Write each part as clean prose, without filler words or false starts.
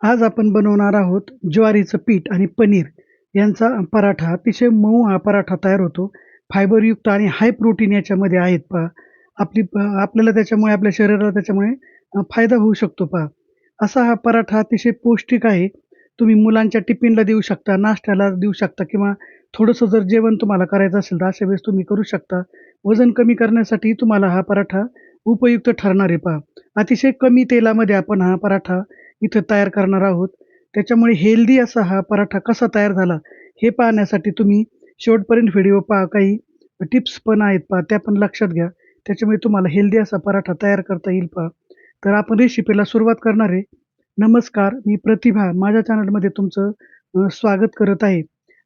आज आपण बनवणार आहोत ज्वारीचं पीठ आणि पनीर यांचा पराठा. अतिशय मऊ हा पराठा तयार होतो. फायबरयुक्त आणि हाय प्रोटीन याच्यामध्ये आहेत पहा. आपल्याला त्याच्यामुळे आपल्या शरीराला त्याच्यामुळे फायदा होऊ शकतो पहा. असा हा पराठा अतिशय पौष्टिक आहे. तुम्ही मुलांच्या टिफिनला देऊ शकता, नाश्त्याला देऊ शकता किंवा थोडंसं जर जेवण तुम्हाला करायचं असेल, तर अशा वेळेस तुम्ही करू शकता. वजन कमी करण्यासाठी तुम्हाला हा पराठा उपयुक्त ठरणार आहे पहा. अतिशय कमी तेलामध्ये आपण हा पराठा इथं तयार करणार आहोत. त्याच्यामुळे हेल्दी असा हा पराठा कसा तयार झाला, हे पाहण्यासाठी तुम्ही शेवटपर्यंत व्हिडिओ पहा. काही टिप्स पण आहेत पहा, त्या पण लक्षात घ्या. त्याच्यामुळे तुम्हाला हेल्दी असा पराठा तयार करता येईल पहा. तर आपण रेसिपीला सुरुवात करणार आहे. नमस्कार, मी प्रतिभा माझ्या चॅनलमध्ये तुमचं स्वागत करत आहे.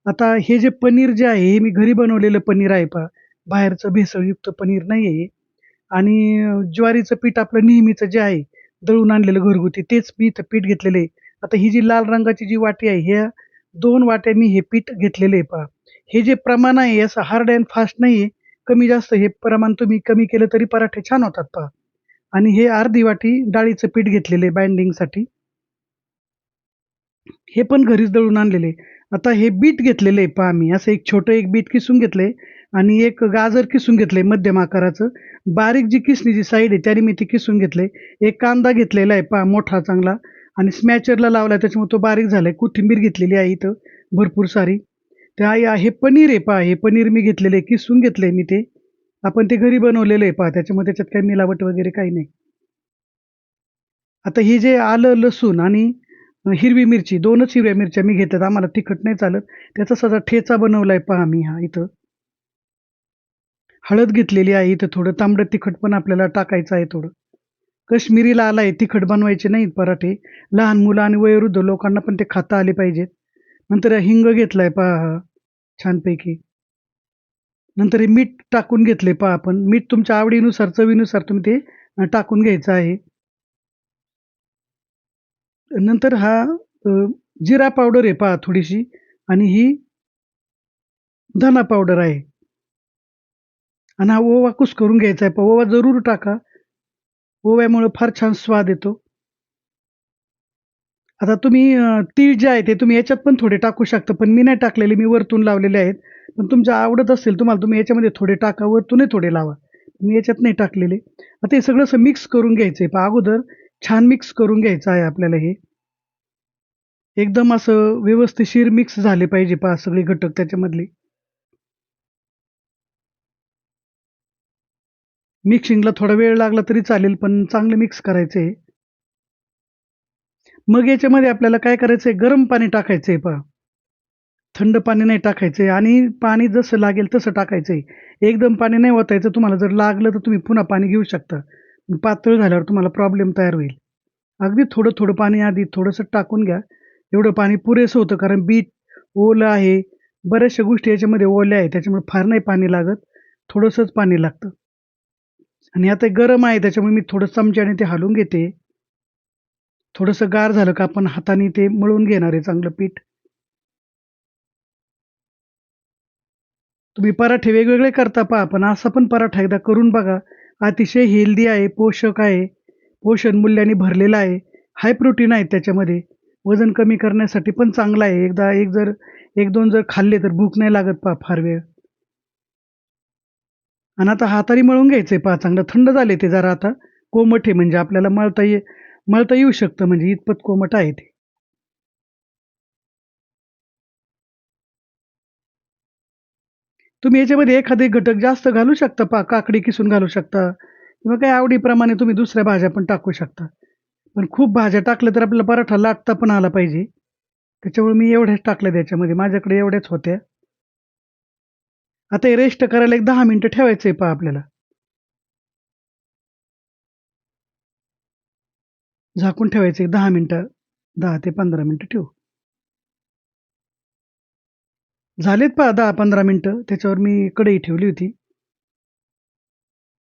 आता हे जे पनीर जे आहे, हे मी घरी बनवलेलं पनीर आहे पहा. बाहेरचं भेसळयुक्त पनीर नाही आहे. आणि ज्वारीचं पीठ आपलं नेहमीचं जे आहे, दळून आणलेलं घरगुती तेच मी इथं पीठ घेतलेलं आहे. आता ही जी लाल रंगाची जी वाटी आहे, ह्या 2 वाट्या मी हे पीठ घेतलेलं आहे पहा. हे जे प्रमाण आहे असं हार्ड अँड फास्ट नाहीये. कमी जास्त हे प्रमाण तुम्ही कमी केलं तरी पराठे छान होतात पहा. आणि हे अर्धी वाटी डाळीचं पीठ घेतलेलं आहे बाइंडिंगसाठी. हे पण घरीच दळून आणलेलं आहे. आता हे बीट घेतलेलं आहे पहा मी. असं एक छोटं एक बीट किसून घेतलंय आणि एक गाजर किसून घेतलंय मध्यम आकाराचं. बारीक जी किसणीची साईड आहे त्याने मी ती किसून घेतलंय. एक कांदा घेतलेला आहे पहा मोठा चांगला आणि स्मॅचरला लावलाय त्याच्यामुळे तो बारीक झालाय. कोथिंबीर घेतलेली आहे इथं भरपूर सारी. हे पनीर आहे पहा. हे पनीर मी घेतलेलं आहे, किसून घेतलंय मी ते. आपण ते घरी बनवलेलं आहे पहा. त्याच्यामुळे त्याच्यात काही मिलावट वगैरे काही नाही. आता हे जे आलं, लसूण आणि हिरवी मिरची 2च हिरव्या मिरच्या मी घेतात. आम्हाला तिखट नाही चालत. त्याचा सगळा ठेचा बनवलाय पहा मी हा इथं. हळद घेतलेली आहे इथं थोडं तांबडं तिखट पण आपल्याला टाकायचं आहे थोडं. काश्मिरी लाल आहे, तिखट बनवायचे नाहीत पराठे. लहान मुलं आणि वयोवृद्ध लोकांना पण ते खाता आले पाहिजेत. नंतर हिंग घेतलाय पहा हा छानपैकी. नंतर हे मीठ टाकून घेतले पहा आपण. मीठ तुमच्या आवडीनुसार, चवीनुसार तुम्ही ते टाकून घ्यायचं आहे. नंतर अ, जिरा पावडर आहे पहा थोडीशी आणि ही धना पावडर आहे आणि हा ओवा कुस्करून घ्यायचा आहे. ओवा जरूर टाका. ओव्यामुळे फार छान स्वाद येतो. आता तुम्ही तीळ जे आहे ते तुम्ही याच्यात पण थोडे टाकू शकता. पण मी नाही टाकलेले. मी वरतून लावलेले आहेत. पण तुमच्या आवडत असेल तुम्हाला तुम्ही याच्यामध्ये थोडे टाका. वरतूनही थोडे लावा. मी याच्यात नाही टाकलेले. आता हे सगळं असं मिक्स करून घ्यायचंय. पहा अगोदर छान मिक्स करून घ्यायचं आहे आपल्याला हे. एकदम असं व्यवस्थिशीर मिक्स झाले पाहिजे पहा सगळे घटक त्याच्यामधले. मिक्सिंगला थोडा वेळ लागला तरी चालेल, पण चांगलं मिक्स करायचंय. मग याच्यामध्ये आपल्याला काय करायचंय, गरम पाणी टाकायचंय पहा. थंड पाणी नाही टाकायचंय आणि पाणी जसं लागेल तसं टाकायचंय. एकदम पाणी नाही ओतायचं. तुम्हाला जर लागलं तर तुम्ही पुन्हा पाणी घेऊ शकता. पातळ झाल्यावर तुम्हाला प्रॉब्लेम तयार होईल. अगदी थोडं-थोडं पाणी आधी थोडंसं टाकून घ्या. एवढं पाणी पुरेसं होतं कारण बीट ओलं आहे. बऱ्याचशा गोष्टी याच्यामध्ये ओल्या आहेत. त्याच्यामुळे फार नाही पाणी लागत. थोडंसंच पाणी लागतं. आणि आता गरम आहे त्याच्यामुळे मी थोडं चमच्याने ते हलवून घेते. थोडंसं गार झालं का आपण हाताने ते मळून घेणार आहे चांगलं पीठ. तुम्ही पराठे वेगवेगळे करता पहा, पण असा पण पराठा एकदा करून बघा. अतिशय हेल्दी आहे, पोषक आहे, पोषण मूल्याने भरलेला आहे. हाय प्रोटीन आहे त्याच्यामध्ये. वजन कमी करण्यासाठी पण चांगला आहे. एकदा 1-2 जर खाल्ले तर भूक नाही लागत पहा फार वेळ. आणि आता हाताने मळून घ्यायचंय पहा चांगलं. थंड झाले ते जरा आता. कोमट आहे म्हणजे आपल्याला मळता येऊ शकतं म्हणजे इतपत कोमट आहे ते. तुम्ही याच्यामध्ये एखादे घटक जास्त घालू शकता पहा. काकडी किसून घालू शकता किंवा काही आवडीप्रमाणे तुम्ही दुसऱ्या भाज्या पण टाकू शकता. पण खूप भाज्या टाकल्या तर आपल्याला पराठा लाटता पण आला पाहिजे. त्याच्यामुळे मी एवढ्याच टाकल्या त्याच्यामध्ये. माझ्याकडे एवढ्याच होत्या. आता हे रेस्ट करायला एक 10 मिनिटं ठेवायचंय पहा आपल्याला. झाकून ठेवायचं एक 10 मिनिटं. 10 ते 15 मिनिटं ठेवू. झालेत पहा 10-15 मिनिटं. त्याच्यावर मी कढई ठेवली होती.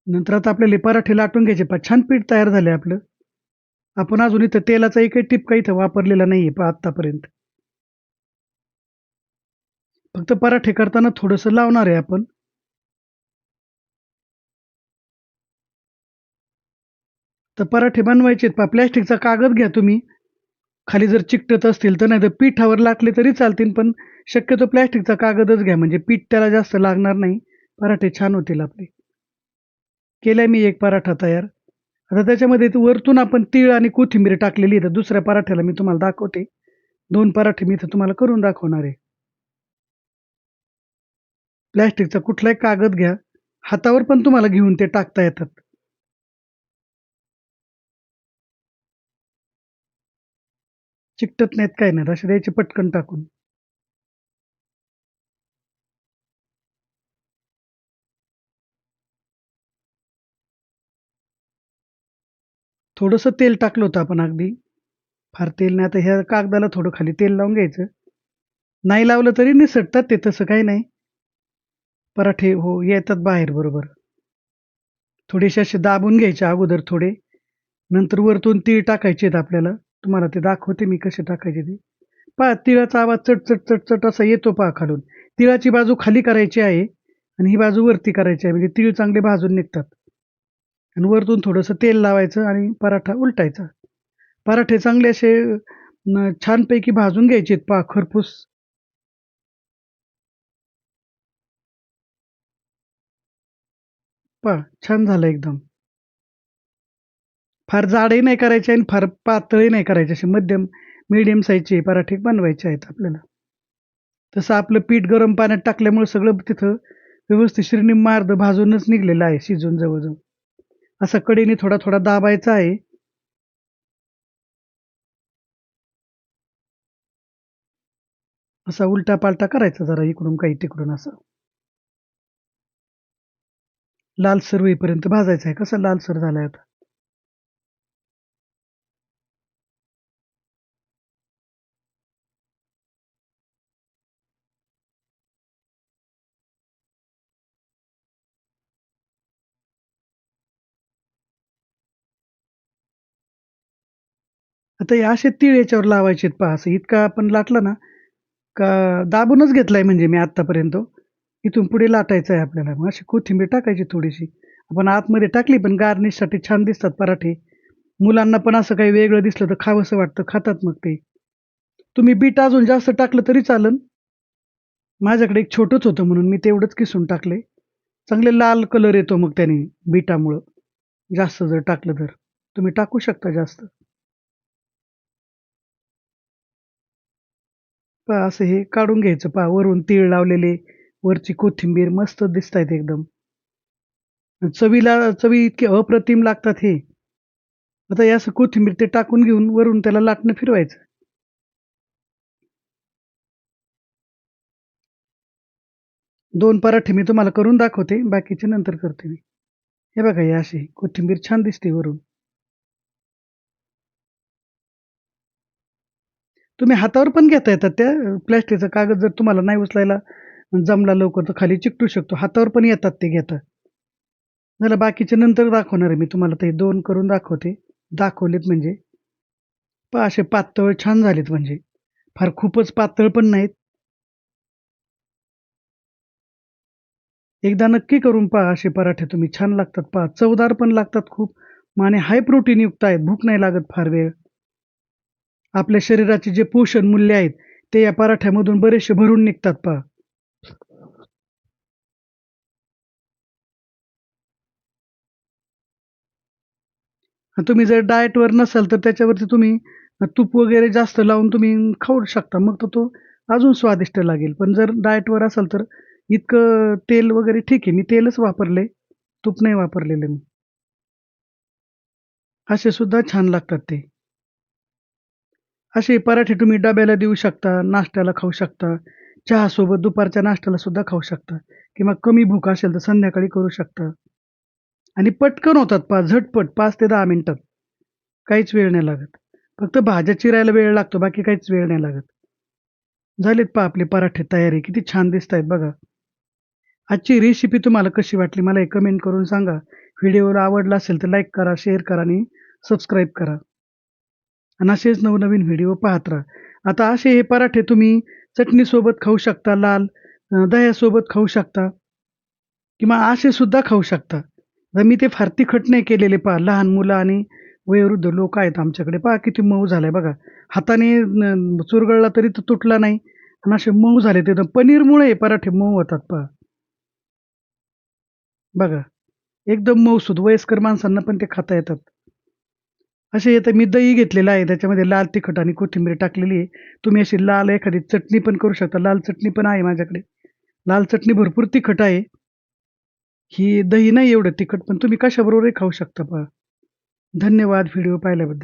नंतर आता आपल्याला हे पराठे लाटून घ्यायचे पहा. छान पीठ तयार झालंय आपलं. आपण अजून इथं तेलाचा एकही टिपका इथं वापरलेला नाहीये पहा आत्तापर्यंत. फक्त पराठे करताना थोडंसं लावणार आहे आपण. तर पराठे बनवायचे आहेत पहा. प्लास्टिकचा कागद घ्या तुम्ही. खाली जर चिकटत असतील तर, नाहीतर पिठावर लाटले तरी चालतील, पण शक्यतो प्लास्टिकचा कागदच घ्या, म्हणजे पीठ त्याला जास्त लागणार नाही. पराठे छान होतील आपले. केलाय मी एक पराठा तयार. आता त्याच्यामध्ये वरतून आपण तीळ आणि कोथिंबीर टाकलेली आहे. तर दुसऱ्या पराठ्याला मी तुम्हाला दाखवते. 2 पराठे मी इथं तुम्हाला करून दाखवणार आहे. प्लास्टिकचा कुठलाही कागद घ्या. हातावर पण तुम्हाला घेऊन ते टाकता येतात. चिकटत नाहीत, काही नाहीत. असे द्यायचे पटकन टाकून. थोडंसं तेल टाकलं होतं आपण अगदी. फार तेल नाही. आता ह्या कागदाला थोडं खाली तेल लावून घ्यायचं. नाही लावलं तरी निसटतात ते, तसं काही नाही. पराठे हो, येतात बाहेर बरोबर. थोडेसे असे दाबून घ्यायचे अगोदर थोडे. नंतर वरतून तीळ टाकायचे आहेत आपल्याला. तुम्हाला ते दाखवते मी कसे टाकायचे ते. पहा तिळाचा आवाज चट, चट, चट, चट असा येतो पहा खालून. तिळाची बाजू खाली करायची आहे आणि ही बाजू वरती करायची आहे. म्हणजे तीळ चांगले भाजून निघतात. आणि वरतून थोडंसं तेल लावायचं आणि पराठा उलटायचा. पराठे चांगले असे छानपैकी भाजून घ्यायचे आहेत पहा खरपूस. पहा छान झालं एकदम. फार जाडही नाही करायचे आणि फार पातळही नाही करायचे. असे मध्यम मीडियम साईजचे पराठे बनवायचे आहेत आपल्याला. तसं आपलं पीठ गरम पाण्यात टाकल्यामुळे सगळं तिथं व्यवस्थिशीर निम्मा अर्ध भाजूनच निघलेलं आहे शिजून जवळ-जवळ. असा कढईने थोडा-थोडा दाबायचा आहे. असा उलटा-पालटा करायचा जरा इकडून काही तिकडून असं. लालसर होईपर्यंत भाजायचा आहे. कसा लालसर झालाय आता. आता हे असे तीळ याच्यावर लावायचे आहेत पहा. असं इतका आपण लाटलं ना, का दाबूनच घेतलाय म्हणजे मी आत्तापर्यंत. इथून पुढे लाटायचं आहे आपल्याला. मग अशी कोथिंबीर टाकायची थोडीशी. आपण आतमध्ये टाकली पण गार्निशसाठी छान दिसतात पराठे. मुलांना पण असं काही वेगळं दिसलं तर खावंसं वाटतं, खातात मग ते. तुम्ही बीट अजून जास्त टाकलं तरी चालेल. माझ्याकडे एक छोटंच होतं म्हणून मी तेवढंच किसून टाकले. चांगले लाल कलर येतो मग त्याने बीटामुळं. जास्त जर टाकलं तर. तुम्ही टाकू शकता जास्त. पहा असं हे काढून घ्यायचं पहा वरून तीळ लावलेले, वरची कोथिंबीर मस्त दिसतायत एकदम. चवी इतके अप्रतिम लागतात हे. आता हे असं कोथिंबीर ते टाकून घेऊन वरून त्याला लाटणं फिरवायचं. 2 पराठे मी तुम्हाला करून दाखवते, बाकीचे नंतर करते मी. हे बघा हे अशी कोथिंबीर छान दिसते वरून. तुम्ही हातावर पण घेता येतात त्या प्लास्टिकचा कागद जर तुम्हाला नाही उचलायला जमला लवकर तर खाली चिकटू शकतो. हातावर पण येतात ते घेता. झालं बाकीचे नंतर दाखवणार आहे मी तुम्हाला ते 2 करून दाखवते. दाखवलेत म्हणजे. पहा असे पातळ छान झालेत म्हणजे. फार खूपच पातळ पण नाहीत. एकदा नक्की करून पहा असे पराठे तुम्ही छान लागतात पहा. चवदार पण लागतात खूप आणि हाय प्रोटीनयुक्त आहेत. भूक नाही लागत फार वेळ. आपल्या शरीराचे जे पोषण मूल्य आहेत, ते या पराठ्यामधून बरेचसे भरून निघतात पहा. तुम्ही जर डायटवर नसाल, तर त्याच्यावरती तुम्ही तूप वगैरे जास्त लावून तुम्ही खाऊ शकता. मग तर तो अजून स्वादिष्ट लागेल. पण जर डायटवर असाल, तर इतकं तेल वगैरे ठीक आहे. मी तेलच वापरले, तूप नाही वापरलेलं मी. असे सुद्धा छान लागतात ते. असे पराठे तुम्ही डब्याला देऊ शकता, नाश्त्याला खाऊ शकता, चहासोबत दुपारच्या नाश्त्याला सुद्धा खाऊ शकता किंवा कमी भूक असेल, तर संध्याकाळी करू शकता. आणि पटकन होतात पहा, झटपट 5 ते 10 मिनिटात. काहीच वेळ नाही लागत. फक्त भाज्या चिरायला वेळ लागतो, बाकी काहीच वेळ नाही लागत. झालेत पहा आपले पराठे तयार आहे. किती छान दिसतायत बघा. आजची रेसिपी तुम्हाला कशी वाटली मला एक कमेंट करून सांगा. व्हिडिओला आवडला असेल तर लाईक करा, शेअर करा आणि सबस्क्राईब करा. आणि असेच नवनवीन व्हिडिओ पाहत राहा. आता असे हे पराठे तुम्ही चटणीसोबत खाऊ शकता, लाल दह्यासोबत खाऊ शकता किंवा असे सुद्धा खाऊ शकता. तर मी ते फार तिखट नाही केलेले पहा. लहान मुलं आणि वयोवृद्ध लोक आहेत आमच्याकडे. पहा किती मऊ झालाय बघा. हाताने चुरगळला तरी तो तुटला नाही आणि असे मऊ झाले ते. तर पनीरमुळे हे पराठे मऊ होतात पहा. बघा, एकदम मऊसूद वयस्कर माणसांना पण ते खाता येतात. असे आता मी दही घेतलेलं आहे. त्याच्यामध्ये लाल तिखट आणि कोथिंबीर टाकलेली आहे. तुम्ही अशी लाल एखादी चटणी पण करू शकता. लाल चटणी पण आहे माझ्याकडे. लाल चटणी भरपूर तिखट आहे. ही दही नाही एवढं तिखट, पण तुम्ही कशाबरोबरही खाऊ शकता पहा. धन्यवाद व्हिडिओ पाहिल्याबद्दल.